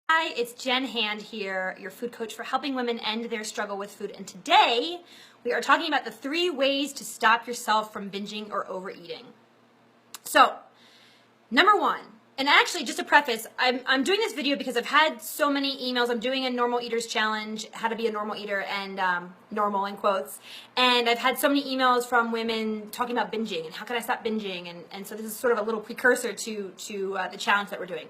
Hi, it's Jen Hand here, your food coach for helping women end their struggle with food. And today we are talking about the 3 ways to stop yourself from binging or overeating. So, number 1, and actually just a preface, I'm doing this video because I've had so many emails. I'm doing a normal eaters challenge, how to be a normal eater, and normal in quotes. And I've had so many emails from women talking about binging and how can I stop binging. And so this is sort of a little precursor to the challenge that we're doing.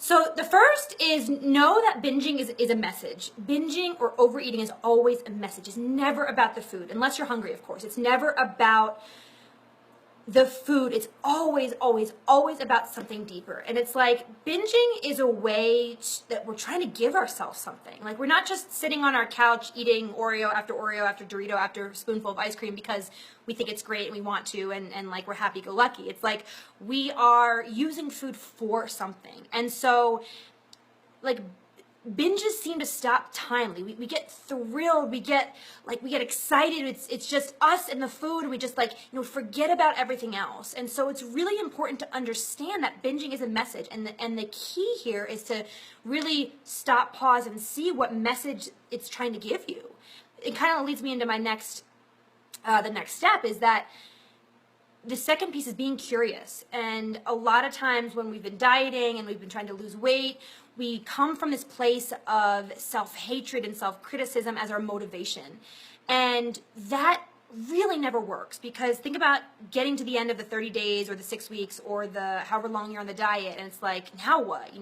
So the first is know that binging is a message. Binging or overeating is always a message. It's never about the food, unless you're hungry, of course. It's never about the food. It's always, always, always about something deeper. And it's like binging is a way that we're trying to give ourselves something. Like we're not just sitting on our couch eating Oreo after Dorito after spoonful of ice cream because we think it's great and we want to and like we're happy-go-lucky. It's like we are using food for something. And so like binges seem to stop timely. We get thrilled, we get excited. It's just us and the food. We just forget about everything else. And so it's really important to understand that binging is a message. And the key here is to really stop, pause, and see what message it's trying to give you. It kind of leads me into my the next step is that the second piece is being curious. And a lot of times when we've been dieting and we've been trying to lose weight, we come from this place of self-hatred and self-criticism as our motivation. And that really never works, because think about getting to the end of the 30 days or the 6 weeks or the however long you're on the diet, and it's like, now what?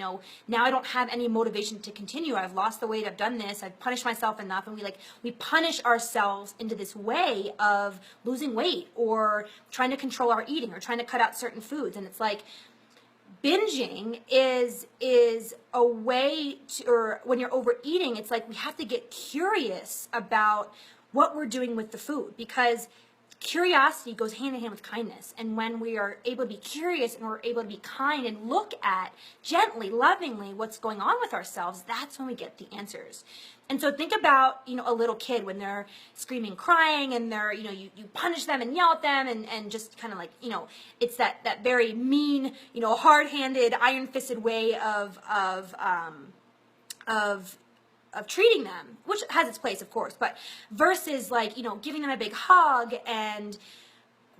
Now I don't have any motivation to continue. I've lost the weight, I've done this, I've punished myself enough, and we punish ourselves into this way of losing weight or trying to control our eating or trying to cut out certain foods. And it's like binging is a way to, or when you're overeating, it's like we have to get curious about what we're doing with the food, because curiosity goes hand in hand with kindness. And when we are able to be curious and we're able to be kind and look at gently, lovingly what's going on with ourselves, that's when we get the answers. And so think about, a little kid when they're screaming, crying, and they're, you punish them and yell at them and just kind of it's that very mean, hard-handed, iron-fisted way of treating them, which has its place, of course, but versus giving them a big hug and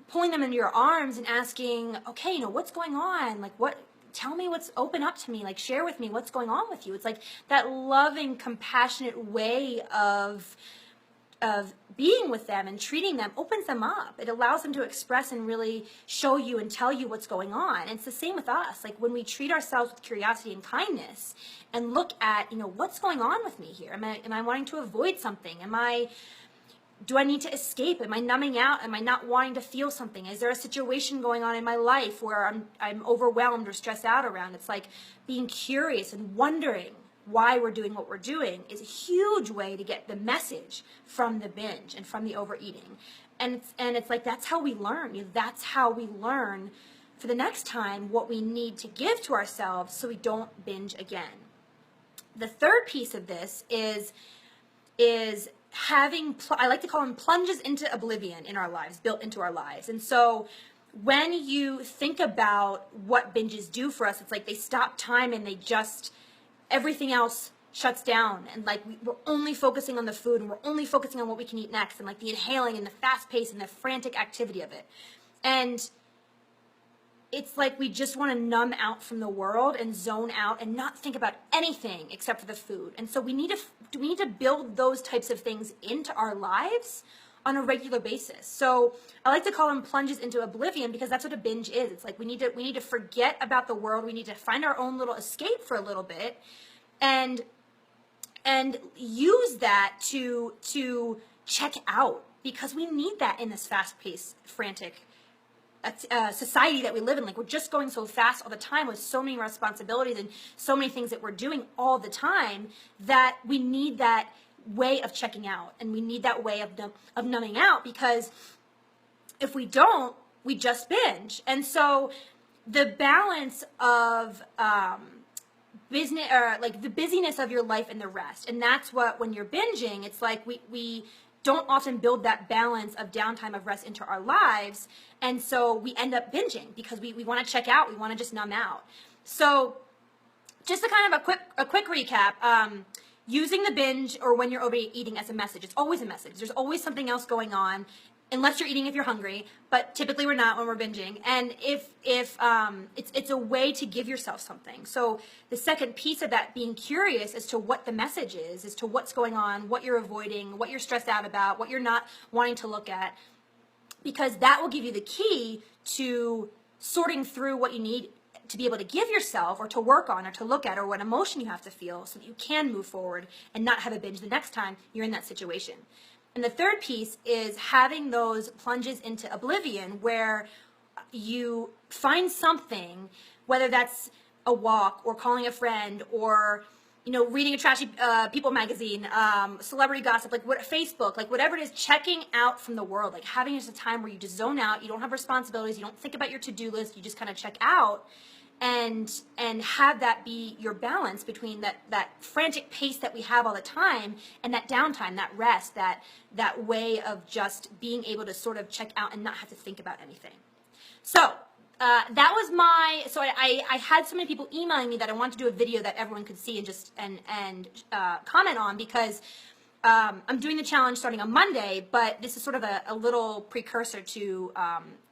pulling them into your arms and asking, okay, what's going on? Tell me open up to me, share with me what's going on with you. It's like that loving, compassionate way of being with them and treating them opens them up. It allows them to express and really show you and tell you what's going on. And it's the same with us. Like when we treat ourselves with curiosity and kindness and look at, what's going on with me here? Am I wanting to avoid something? Do I need to escape? Am I numbing out? Am I not wanting to feel something? Is there a situation going on in my life where I'm overwhelmed or stressed out around? It's like being curious and wondering why we're doing what we're doing is a huge way to get the message from the binge and from the overeating. And it's like that's how we learn. That's how we learn for the next time what we need to give to ourselves so we don't binge again. The third piece of this is having, I like to call them plunges into oblivion in our lives, built into our lives. And so when you think about what binges do for us, it's like they stop time and everything else shuts down, and we're only focusing on the food, and we're only focusing on what we can eat next, and the inhaling and the fast pace and the frantic activity of it. And it's like we just want to numb out from the world and zone out and not think about anything except for the food. And so we need to build those types of things into our lives on a regular basis. So I like to call them plunges into oblivion, because that's what a binge is. It's like we need to forget about the world. We need to find our own little escape for a little bit and use that to check out, because we need that in this fast-paced, frantic society that we live in. We're just going so fast all the time with so many responsibilities and so many things that we're doing all the time, that we need that way of checking out, and we need that way of numbing out, because if we don't, we just binge. And so the balance of business, or the busyness of your life and the rest, and that's what, when you're binging, it's like we don't often build that balance of downtime, of rest into our lives, and so we end up binging because we want to check out, we want to just numb out. So just a kind of a quick recap, using the binge or when you're overeating as a message. It's always a message. There's always something else going on, unless you're eating if you're hungry, but typically we're not when we're binging. And if it's a way to give yourself something. So the second piece of that, being curious as to what the message is as to what's going on, what you're avoiding, what you're stressed out about, what you're not wanting to look at, because that will give you the key to sorting through what you need to be able to give yourself or to work on or to look at, or what emotion you have to feel so that you can move forward and not have a binge the next time you're in that situation. And the third piece is having those plunges into oblivion where you find something, whether that's a walk or calling a friend or reading a trashy People magazine, celebrity gossip, like Facebook, like whatever it is, checking out from the world, like having just a time where you just zone out, you don't have responsibilities, you don't think about your to-do list, you just kind of check out and have that be your balance between that frantic pace that we have all the time and that downtime, that rest, that way of just being able to sort of check out and not have to think about anything. So that was I had so many people emailing me that I wanted to do a video that everyone could see and just comment on, because I'm doing the challenge starting on Monday, but this is sort of a little precursor to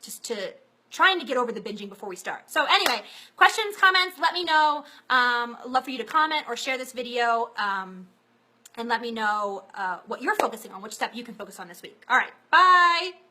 just to trying to get over the binging before we start. So anyway, questions, comments, let me know. Love for you to comment or share this video, and let me know what you're focusing on, which step you can focus on this week. All right, bye.